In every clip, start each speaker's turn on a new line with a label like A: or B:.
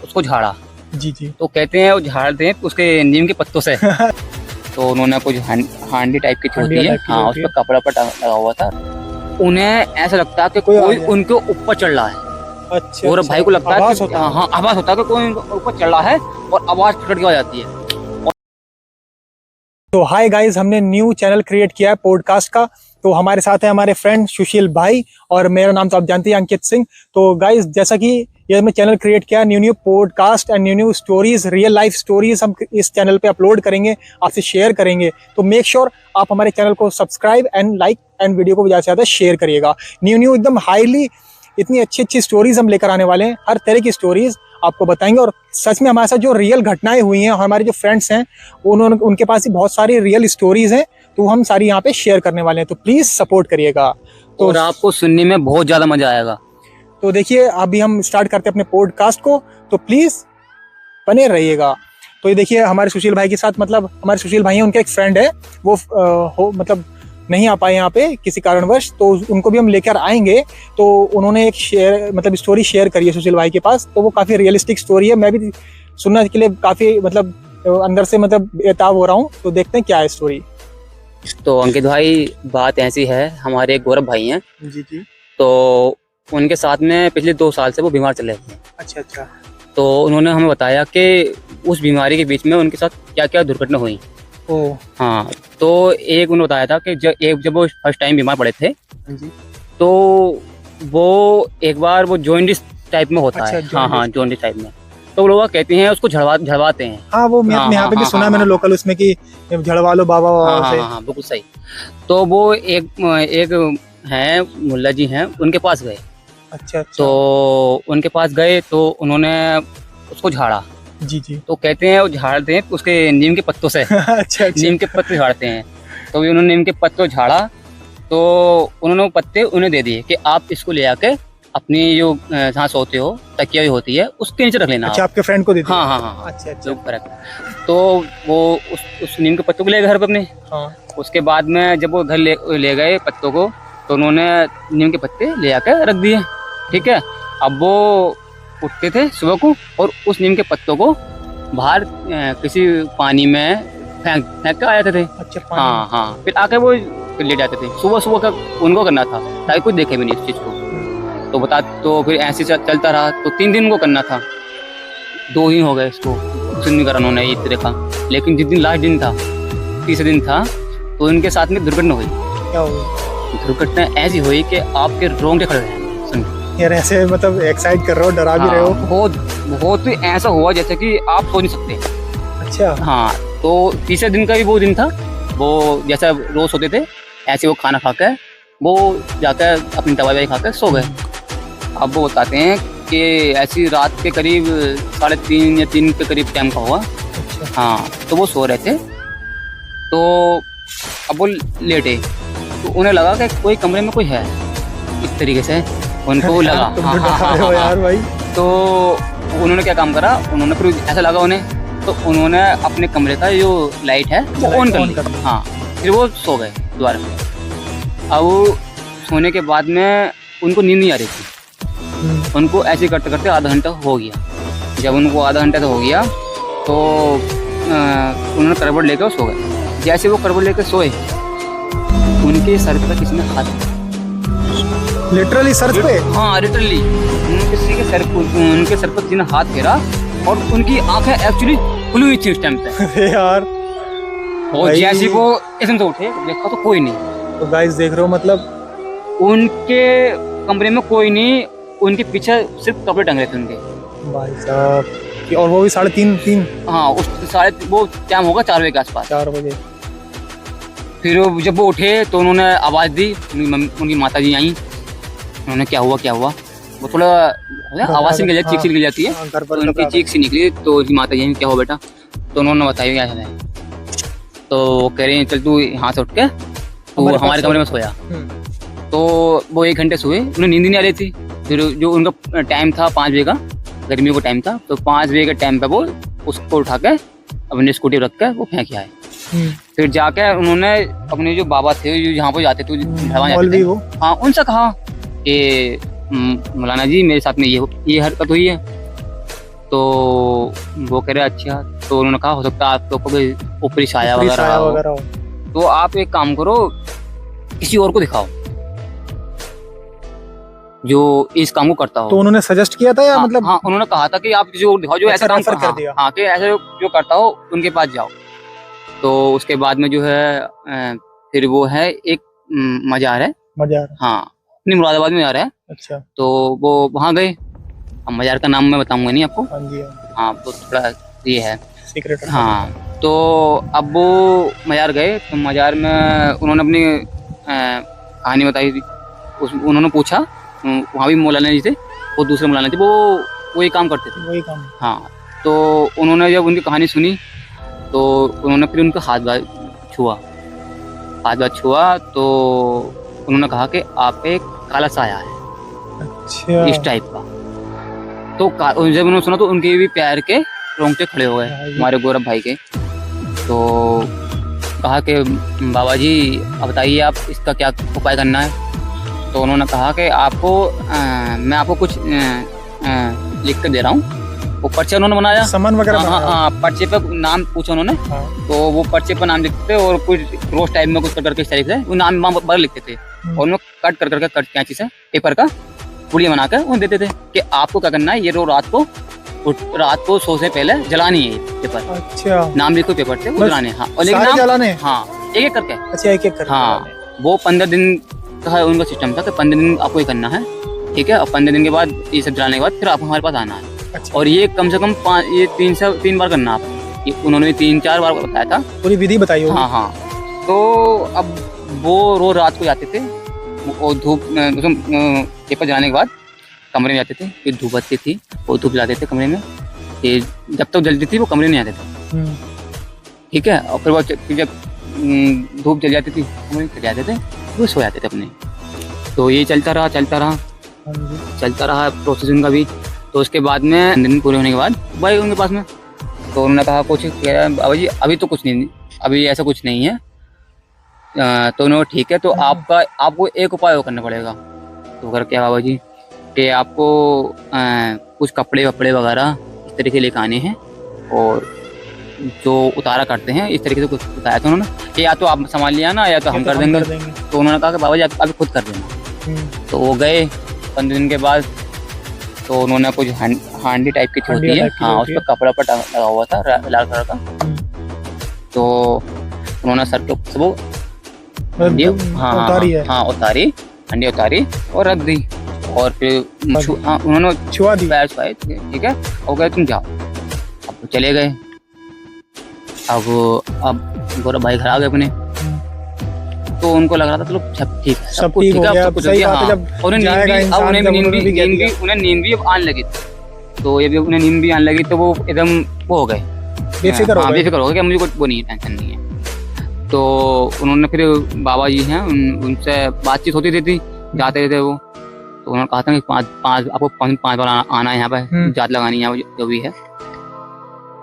A: उसको झाड़ा।
B: जी जी।
A: तो कहते हैं वो झाड़ते हैं उसके नीम के पत्तों से। तो उन्होंने कुछ हांडी टाइप की होती है, हाँ, उस पर कपड़ा लगा हुआ था। उन्हें ऐसा लगता है कि कोई उनके ऊपर चढ़ रहा है।
B: अच्छा,
A: और भाई को लगता है कि
B: हाँ,
A: आवाज होता है कि कोई ऊपर चढ़ रहा है और आवाज फट के आ जाती है।
B: तो हाय गाइस, हमने न्यू चैनल क्रिएट किया है पॉडकास्ट का। तो हमारे साथ है हमारे फ्रेंड सुशील भाई और मेरा नाम तो आप जानते हैं अंकित सिंह। तो गाइस, जैसा कि ये हमने चैनल क्रिएट किया, new podcast and new stories, real life stories हम इस चैनल पे अपलोड करेंगे, आपसे शेयर करेंगे। तो मेक श्योर आप हमारे चैनल को subscribe and like and video को ज़्यादा से ज़्यादा शेयर करिएगा। न्यू एकदम हाईली इतनी अच्छी अच्छी स्टोरीज हम लेकर आने वाले हैं, हर तरह की स्टोरीज आपको बताएंगे। और सच में हमारे साथ जो रियल घटनाएं हुई हैं, हमारे जो फ्रेंड्स हैं उनके पास ही बहुत सारी रियल स्टोरीज हैं, तो हम सारी यहाँ पे शेयर करने वाले हैं। तो प्लीज सपोर्ट करिएगा। तो
A: और आपको सुनने में बहुत ज्यादा मजा आएगा।
B: तो देखिए, अभी हम स्टार्ट करते हैं अपने पॉडकास्ट को, तो प्लीज बने रहिएगा। तो ये देखिए, हमारे सुशील भाई के साथ, मतलब हमारे सुशील भाई हैं, उनका एक फ्रेंड है, वो मतलब नहीं आ पाए यहाँ पे किसी कारणवश, तो उनको भी हम लेकर आएंगे। तो उन्होंने एक स्टोरी शेयर करी है सुशील भाई के पास, तो वो काफी रियलिस्टिक स्टोरी है। मैं भी सुनने के लिए काफी अंदर से बेताब हो रहा हूँ। तो देखते हैं क्या है स्टोरी।
A: तो अंकित भाई, बात ऐसी है, हमारे गौरव भाई हैं
B: जी जी।
A: तो उनके साथ में पिछले 2 साल से वो बीमार चल रहे थे।
B: अच्छा अच्छा।
A: तो उन्होंने हमें बताया कि उस बीमारी के बीच में उनके साथ क्या क्या दुर्घटना हुई। हाँ, तो एक उन्होंने बताया था कि जब वो फर्स्ट टाइम बीमार पड़े थे जी, तो वो एक बार वो जॉन्डिस टाइप में होता है। हाँ, जॉन्डिस टाइप में। तो लोग कहते हैं उसको झड़वाते हैं।
B: हाँ, वो यहाँ पे भी सुना है मैंने लोकल उसमें कि झड़वा लो बाबा से।
A: हाँ, बिल्कुल सही। तो वो एक है मुल्ला जी हैं, उनके पास गए।
B: अच्छा।
A: तो उनके पास गए तो उन्होंने उसको झाड़ा।
B: जी जी।
A: तो कहते हैं वो झाड़ते हैं उसके नीम के पत्तों से।
B: अच्छा।
A: नीम के पत्ते झाड़ते हैं। तो उन्होंने नीम के पत्तों झाड़ा, तो उन्होंने वो पत्ते उन्हें दे दिए कि आप इसको ले आके अपनी जो जहाँ सोते हो तकिया होती है उसके नीचे रख लेना।
B: अच्छा, आपके फ्रेंड को दे दिया?
A: हाँ।
B: अच्छा।
A: तो वो उस नीम के पत्तों को ले गए घर पे अपने। हाँ। उसके बाद में जब वो घर ले गए पत्तों को, तो उन्होंने नीम के पत्ते ले आकर रख दिए। ठीक है। अब वो उठते थे सुबह को और उस नीम के पत्तों को बाहर किसी पानी में फेंक कर आ जाते थे। अच्छा। हाँ, फिर आके वो ले जाते थे। सुबह का उनको करना था ताकि कोई देखे भी नहीं इस चीज को। तो फिर ऐसे चलता रहा। तो 3 दिन को करना था, 2 दिन हो गए इसको, कुछ नहीं करा उन्होंने इस तरह का। लेकिन जिस दिन लास्ट दिन था, तीसरे दिन था, तो उनके साथ में दुर्घटना हुई। क्या हुई? दुर्घटना ऐसी हुई कि आपके रोंगटे खड़े रहे।
B: यार, ऐसे एक्साइट कर रहे हो, डरा भी रहे हो।
A: बहुत ऐसा हुआ जैसे कि आप सोच नहीं सकते। अच्छा। हाँ, तो तीसरे दिन का भी वो दिन था। वो जैसा रोज सोते थे ऐसे वो खाना खाकर वो जाकर अपनी दवाई खाकर सो गए। अब वो बताते हैं कि ऐसी रात के करीब 3:30 या 3 के करीब टाइम का हुआ। अच्छा। हाँ, तो वो सो रहे थे। तो अब वो लेटे, तो उन्हें लगा कि कोई कमरे में कोई है, इस तरीके से उनको लगा।
B: हाँ, यार भाई।
A: तो उन्होंने क्या काम करा, उन्होंने फिर ऐसा लगा उन्हें, तो उन्होंने अपने कमरे का जो लाइट है वो ऑन कर ली। हाँ, फिर वो सो गए दोबारा। अब सोने के बाद में उनको नींद नहीं आ रही थी। उनको ऐसे करते करते आधा घंटा हो गया। जब उनको आधा घंटा तो हो गया, तो उन्होंने करवट लेकर सो गए। जैसे वो करवट लेकर सोए, उनके सर पर किसी ने हाथ,
B: लिटरली सर पे?
A: हाँ, लिटरली उनके सर पर किसी ने हाथ फेरा और उनकी आंखें एक्चुअली खुली हुई थी उस टाइम पे।
B: यार,
A: और जैसे वो इसमें तो उठे, देखा तो कोई नहीं।
B: तो गाइस देख रहे हो,
A: उनके कमरे में कोई नहीं, उनके पीछे सिर्फ कपड़े टंग रहे थे उनके।
B: भाई साहब, और वो भी 3:30।
A: हाँ, उस वो टाइम होगा 4 बजे के आसपास।
B: 4 बजे।
A: फिर जब वो उठे तो उन्होंने आवाज दी, उनकी माता जी आई। उन्होंने क्या हुआ, वो थोड़ा आवाज से निकल जाती है। तो उनकी चीख सी निकली, तो उनकी माता जी क्या हुआ बेटा? तो उन्होंने बताया क्या है। तो कह रहे हैं चल तू यहाँ से उठ के तो हमारे कमरे में सोया। तो वो 1 घंटे सोए, उन्हें नींद नहीं आ रही थी। फिर जो उनका टाइम था 5 बजे का, गर्मियों का टाइम था, तो 5 बजे के टाइम पे वो उसको उठा के अपनी स्कूटी रख के वो फेंक आए। फिर जाके उन्होंने अपने जो बाबा थे, जो जहाँ पे जाते थे, हाँ, उनसे कहा कि मौलाना जी मेरे साथ में ये हरकत हुई है। तो वो कह रहे अच्छा, तो उन्होंने कहा हो सकता है आपके ऊपर कोई ऊपरी साया
B: ऊपरी
A: वगैरह
B: साया
A: हो,
B: वगैरह हो।
A: तो आप एक काम करो, किसी और को दिखाओ जो इस काम को करता हो।
B: तो उन्होंने सजेस्ट किया था या
A: हाँ,
B: मतलब?
A: हाँ, उन्होंने कहा था कि आप किसी और दिखाओ जो
B: अच्छा,
A: ऐसा काम
B: रेफर कर दिया।
A: हाँ, कि ऐसे जो करता हो उनके पास जाओ। तो उसके बाद में जो है फिर वो है एक मजार है,
B: मजार।
A: हाँ, नहीं मुरादाबाद में मजार है।
B: अच्छा।
A: तो वो वहाँ गए। अब मजार का नाम मैं बताऊंगा नहीं आपको,
B: हाँ जी,
A: हाँ, तो थोड़ा ये है
B: सीक्रेट।
A: हाँ। तो अब वो मजार गए, तो मजार में उन्होंने अपनी कहानी बताई थी। उन्होंने पूछा, वहाँ भी मौलाना जी थे, वो दूसरे मौलाना थे, वो वही काम करते थे,
B: वही काम।
A: हाँ। तो उन्होंने जब उनकी कहानी सुनी तो उन्होंने फिर उनका हाथ छुआ, तो उन्होंने कहा कि आप एक काला साया है,
B: अच्छा,
A: इस टाइप का। तो जब उन्होंने सुना तो उनके भी पैर के रोंगटे खड़े हो गए, हमारे गौरव भाई के। तो कहा कि बाबा जी अब बताइए आप इसका क्या उपाय करना है। तो उन्होंने कहा कि आपको मैं आपको कुछ लिख कर दे रहा हूँ। वो पर्चे उन्होंने बनाया,
B: सामान वगैरह
A: हाँ,
B: बनाया।
A: हाँ, पर्चे पे नाम पूछा उन्होंने।
B: हाँ।
A: तो वो पर्चे पर नाम लिखते थे और कुछ रोज टाइप में कुछ कर करके इस तरीके से वो नाम बार लिखते थे, और उन्हें कट कर करके कैंची से पेपर का पुड़िया बनाकर उन्हें देते थे कि आपको क्या करना है, ये रो रात को सो से पहले जलानी है पेपर।
B: अच्छा,
A: नाम लिखो पेपर से, वो जलाने, हाँ, और लेकिन
B: सारे जलाने?
A: हाँ, एक एक करके।
B: अच्छा, एक एक करके।
A: हाँ, वो 15 दिन का उनका सिस्टम था कि 15 दिन आपको ये करना है, ठीक है। और 15 दिन के बाद ये सब जलाने के बाद फिर आपको हमारे पास आना है।
B: अच्छा।
A: और ये कम से कम 3 बार करना आप, ये उन्होंने भी 3-4 बार बताया था,
B: पूरी विधि बताई होगी।
A: हाँ, हाँ। तो अब वो रोज रात को जाते थे और धूप पेपर जलाने के बाद कमरे में जाते थे, फिर धूप बत्ती थी, वो धूप जलाते थे कमरे में, फिर जब तक जलती थी वो कमरे में नहीं आते थे, ठीक है। और फिर वो जब धूप जल जाती थी कमरे में चले जाते थे, वो सो जाते थे अपने। तो ये चलता रहा प्रोसेस उनका भी। तो उसके बाद में दिन पूरे होने के बाद भाई उनके पास में, तो उन्होंने कहा कुछ बाबा जी अभी तो कुछ नहीं, अभी ऐसा कुछ नहीं है। तो उन्होंने ठीक है, तो आपको एक उपाय वो करना पड़ेगा। तो कर क्या बाबा जी कि आपको कुछ कपड़े वगैरह इस तरीके लेके आने हैं, और जो उतारा करते हैं इस तरीके से कुछ बताया था उन्होंने कि या तो आप संभाल लिया ना, या तो हम कर देंगे। तो उन्होंने कहा कि बाबा जी आप खुद कर देना। तो वो गए 15 दिन के बाद, तो उन्होंने कुछ हांडी टाइप की होती है, हाँ, उस पर कपड़ा लगा हुआ था लाल कलर का। तो उन्होंने सर के ऊपर वो उतारी, हंडी उतारी और रख दी, और फिर उन्होंने
B: छुआ दी,
A: पैर छुआए, ठीक है, और कहे तुम जाओ। अब चले गए। अब गौरव भाई घर आ गए अपने, तो उनको लग रहा था चलो सब ठीक है, सब कुछ ठीक है, सब कुछ ठीक है। उन्हें नींद भी आने लगी, तो ये भी उन्हें नींद भी आने लगी, तो वो एकदम वो हो गए, बेफिक्र हो गए कि मुझे कुछ वो नहीं है, टेंशन नहीं है। तो उन्होंने फिर बाबा जी हैं उनसे बातचीत होती रहती, जाते रहते वो। तो उन्होंने कहा था कि आपको 5 बार आना है यहाँ पे, जात लगानी है, जो भी है।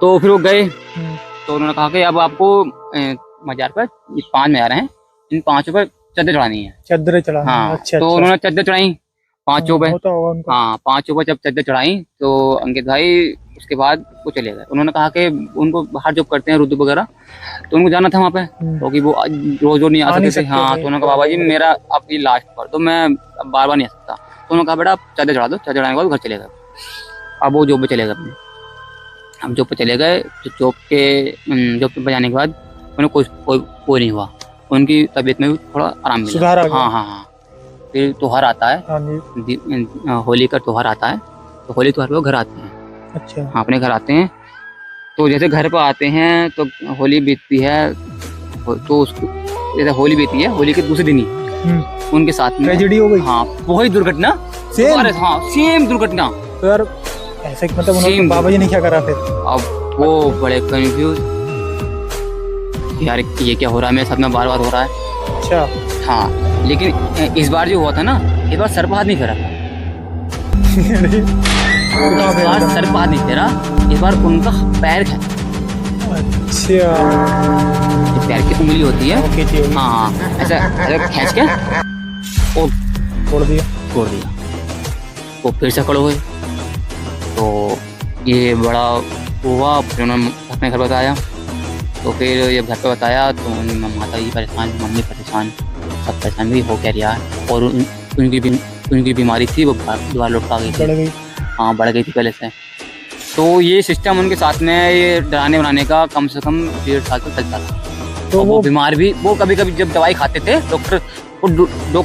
A: तो फिर वो गए। तो उन्होंने कहा कि अब आपको मजार पर 5 मजार हैं, इन 5 पर चद्दर चढ़ानी है, चद्दर चढ़ानी। हाँ, अच्छा, तो उन्होंने चद्दर चढ़ाई 5 पे, हाँ, 5 पे जब चद्दर चढ़ाई तो अंकित भाई उसके बाद वो चले गए। उन्होंने कहा कि उनको बाहर जॉब करते हैं रुद्र वगैरह, तो उनको जाना था वहाँ पे, क्योंकि वो रोज नहीं आ सकते थे। हाँ, तो उन्होंने कहा बाबा जी मेरा अब ये लास्ट पर, तो मैं बार नहीं आ सकता। तो उन्होंने कहा बेटा आप चद्दर चढ़ा दो, चद्दर चढ़ाने के बाद घर चले गए। अब वो जॉब पे चले गए अपने, हम जॉब पे चले गए। तो जॉब पे जाने के बाद उन्हें कोई नहीं हुआ, उनकी तबीयत में भी थोड़ा आराम मिला, सुधार आ गया। हाँ। फिर त्योहार आता है, होली का त्योहार आता है, तो होली त्योहार पे वो घर आते हैं। अच्छा, हाँ, अपने घर आते हैं। तो जैसे घर पे आते हैं तो होली बीतती है, तो उसको जैसे होली बीती है, होली के दूसरे दिन ही उनके साथ में ट्रेजेडी हो गई। हाँ, वही दुर्घटना, सेम दुर्घटना। तो यार ऐसे मतलब बाबा जी ने क्या करा फिर? अब वो बड़े कंफ्यूज, यार ये क्या हो रहा है मेरे साथ में, बार हो रहा है। अच्छा, हाँ, लेकिन इस बार जो हुआ था ना, इस बार सर पर हाथ नहीं फेरा, इस बार सर पर हाथ नहीं फेरा, इस बार उनका पैर था। अच्छा, पैर की उंगली होती है, हाँ, ऐसा खींच के और छोड़ दिया। वो फिर से खड़े हुए, तो ये बड़ा हुआ, फिर उन्होंने अपने घर बताया। तो फिर जब घर पे बताया तो माता जी परेशान, मम्मी परेशान, सब परेशान भी हो क्या रहा है। और उनकी बीमारी थी वो दोबारा लौट आ गई थी। हाँ, बढ़ गई थी पहले से। तो ये सिस्टम उनके साथ में ये डराने बनाने का कम से कम 1.5 साल तक चलता था। तो वो बीमार भी, वो कभी कभी जब दवाई खाते थे डॉक्टर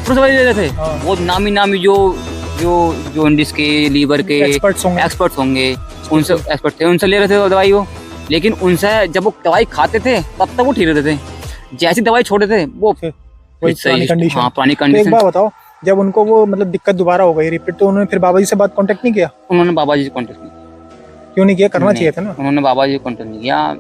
A: से दवाई दे रहे थे। वो नामी जो इंडिस के लीवर के एक्सपर्ट्स होंगे, उनसे एक्सपर्ट थे, उनसे ले रहे थे दवाई वो। लेकिन उनसे जब वो दवाई खाते थे तब तक वो ठीक रहते थे, जैसी दवाई छोड़े थे वो पुरानी कंडीशन।
B: एक बात बताओ, जब उनको वो मतलब दिक्कत दोबारा हो गई रिपीट, तो उन्होंने फिर बाबा जी से बात कांटेक्ट नहीं किया?
A: उन्होंने बाबा जी से कांटेक्ट नहीं।
B: क्यों नहीं किया? करना चाहिए था ना।
A: उन्होंने बाबा जी को कांटेक्ट नहीं किया।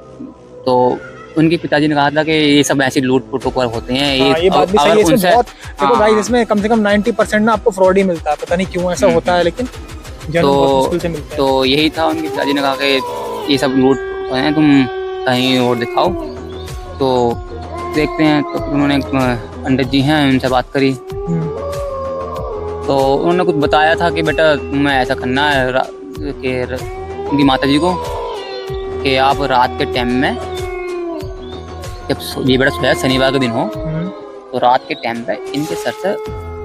A: तो उनके पिताजी ने कहा था कि ये सब ऐसे लूट प्रोटोकॉल होते हैं।
B: ये बात भी सही है। इसमें बहुत देखो गाइस, इसमें कम से कम 90% ना आपको फ्रॉड ही मिलता है, पता नहीं क्यों ऐसा होता है, लेकिन बहुत मुश्किल से मिलता है।
A: तो यही था, उनके पिताजी ने कहा कि ये सब लूट हैं, तुम कहीं और दिखाओ। तो देखते हैं। तो उन्होंने पंडित जी हैं, उनसे बात करी। तो उन्होंने कुछ बताया था कि बेटा तुम्हें ऐसा करना है कि उनकी माता जी को कि आप रात के टाइम में, जब ये बेटा सोया शनिवार का दिन हो, तो रात के टाइम पे इनके सर से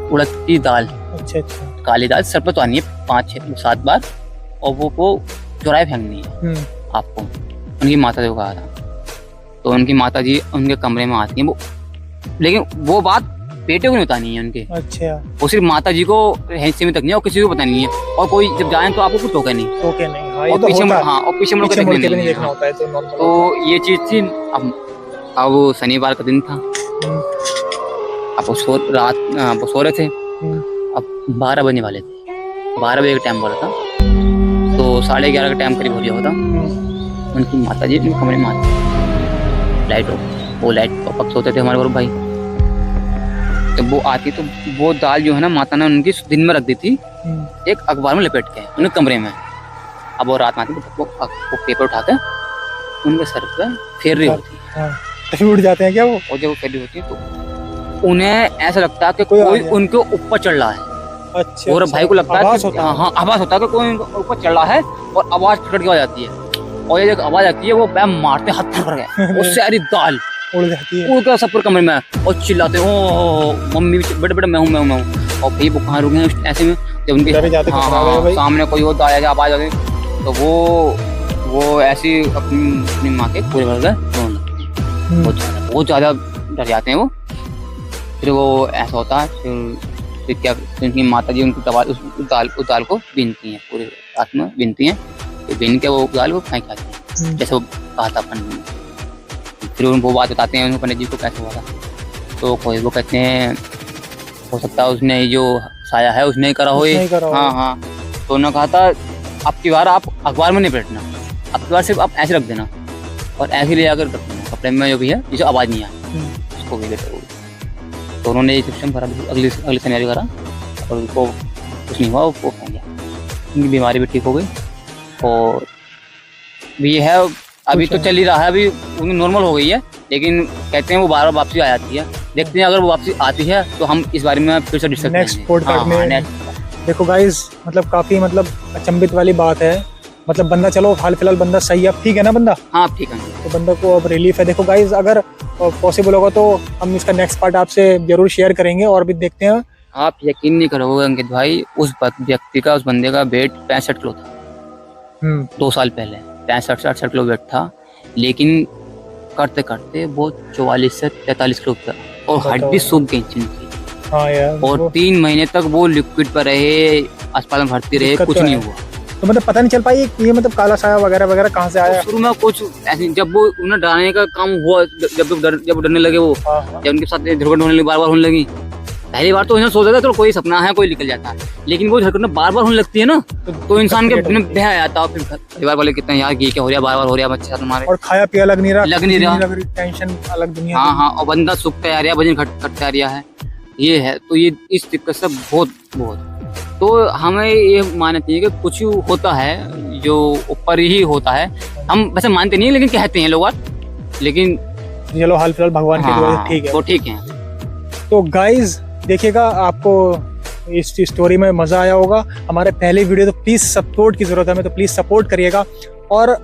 A: उड़द की दाल, अच्छा काली दाल सर पर तो आनी है 5-7 बार, और वो चुराए फेंकनी है आपको। उनकी माता जी को कहा था। तो उनकी माता जी उनके कमरे में आती हैं वो, लेकिन वो बात बेटे को नहीं बतानी है उनके। अच्छा। वो सिर्फ माता जी को हिस्से में तक नहीं है, और किसी को पता नहीं है। और कोई जब जाए तो आपको कुछ टोके नहीं। हाँ, और पीछे मुड़ के नहीं देखना होता है। तो ये चीज थी। अब वो शनिवार का दिन था। अब वो सो रहे थे। अब 12 बजने वाले थे। 12 बजे का टाइम बोला था, तो 11:30 का टाइम करीब हो गया होता। उनकी माता जी अपने कमरे में आती, लाइट हो, वो लाइट पक सोते थे हमारे भाई। जब वो आती तो वो दाल जो है ना, माता ने उनकी दिन में रख दी थी एक अखबार में लपेट के उनके कमरे में। अब वो रात में आती तो वो पेपर उठा के उनके सर पे फेर रही होती है।
B: उड़ जाते हैं क्या वो?
A: और जब वो फेर रही होती है तो उन्हें ऐसा लगता है कि कोई उनके ऊपर चढ़ रहा है। अच्छा। और भाई को लगता है हाँ, आवाज होता है कि कोई उनके ऊपर चढ़ रहा है, और आवाज फट के आ जाती है। और ये जब आवाज आती है वो बैम मारते हाथ पर गए, उससे सारी दाल
B: उड़ जाती है।
A: उड़ के सब कमरे में और चिल्लाते ओ मम्मी बेटा मैं हूँ। और भाई वो कहाँ रुके हैं ऐसे में, जब उनके सामने कोई और आया आवाज आ गई, तो वो ऐसी अपनी माँ के पूरे भर गए, बहुत ज्यादा डर जाते हैं वो। फिर वो ऐसा होता है, फिर क्या, उनकी माता जी उनकी उस दाल को बीनती हैं, पूरे रात में बीनती हैं। तो बीन के वो दाल को फेंक आती हैं, जैसे वो कहा था पंडित ने। फिर उनको बात बताते हैं पंडित जी को कैसे हुआ था। तो कोई वो कहते हैं हो सकता है उसने जो साया है उसने ही करा हो। हाँ। तो उन्होंने कहा था अब की बार आप अखबार में नहीं बैठना, अब की बार सिर्फ आप ऐसे रख देना, और ऐसे ले जाकर रख देना कपड़े में जो भी है, जिसे आवाज़ नहीं आए उसको भी लेते। तो उन्होंने ये सिस्टम करा, अगले सिनेरियो करा, और उनको कुछ नहीं हुआ, वो हो गया, उनकी बीमारी भी ठीक हो गई। और ये है अभी तो चल ही रहा है, अभी उनकी नॉर्मल हो गई है, लेकिन कहते हैं वो बार बार वापसी आ जाती है। देखते हैं अगर वो वापसी आती है तो हम इस बारे में फिर से डिस्कस
B: नेक्स्ट पॉडकास्ट में। देखो गाइस, मतलब काफी मतलब अचंभित वाली बात है। मतलब बंदा, चलो हाल फिलहाल बंदा सही है, ठीक है ना बंदा?
A: हाँ ठीक है।
B: तो बंदा को अब रिलीफ है। देखो गाइस, अगर पॉसिबल होगा तो हम इसका नेक्स्ट पार्ट आपसे जरूर शेयर करेंगे, और भी देखते हैं।
A: आप यकीन नहीं करोगे अंकित भाई, उस व्यक्ति का, उस बंदे का वेट 65 किलो था 2 साल पहले। 65-68 किलो वेट था, लेकिन करते करते वो 44 से 43 किलो था, और हड्डी सूख गई उनकी। हाँ यार। और 3 महीने तक वो लिक्विड पर रहे, अस्पताल में भर्ती रहे, कुछ नहीं हुआ।
B: तो मतलब पता नहीं चल पाई ये मतलब काला साया वगैरह कहाँ से आया?
A: शुरू में कुछ ऐसे, जब वो उन्हें डराने का काम हुआ, जब डरने लगे वो, जब उनके साथ दुर्घटना होने लगी, बार बार होने लगी। पहली बार तो उन्हें सोचा था तो कोई सपना है, कोई निकल जाता है, लेकिन वो दुर्घटना बार बार होने लगती है ना, तो इंसान के भय आ जाता है। फिर परिवार वाले कितने यार ये क्या हो रहा है, बार बार हो रहा है बच्चे साथ हमारे, और खाया पिया लग नहीं रहा, टेंशन अलग दुनिया। हाँ, और बंदा सूखता आ रहा है, वजन घटता आ रहा है, ये है। तो ये इस दिक्कत से बहुत तो हमें ये मानना चाहिए कि कुछ होता है जो ऊपर ही होता है। हम वैसे मानते नहीं, लेकिन कहते हैं लोग, लेकिन
B: चलो हाल फिलहाल भगवान की दुआ ठीक है,
A: तो ठीक है।
B: तो गाइज देखिएगा, आपको इस स्टोरी में मज़ा आया होगा। हमारे पहले वीडियो तो प्लीज़ सपोर्ट की ज़रूरत है हमें, तो प्लीज़ सपोर्ट करिएगा। और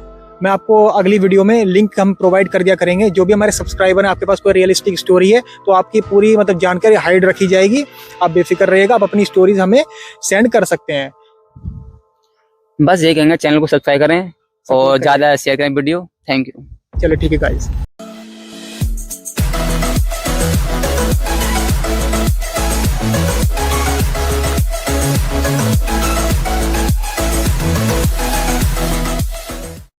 B: मैं आपको अगली वीडियो में लिंक हम प्रोवाइड कर दिया करेंगे। जो भी हमारे सब्सक्राइबर हैं, आपके पास कोई रियलिस्टिक स्टोरी है तो आपकी पूरी मतलब जानकारी हाइड रखी जाएगी। आप बेफिक्र रहिएगा, आप अपनी स्टोरीज हमें सेंड कर सकते हैं।
A: बस ये कहेंगे, चैनल को सब्सक्राइब करें और ज़्यादा शेयर करें वीडियो। Thank you.
B: चलो ठीक है गाइस।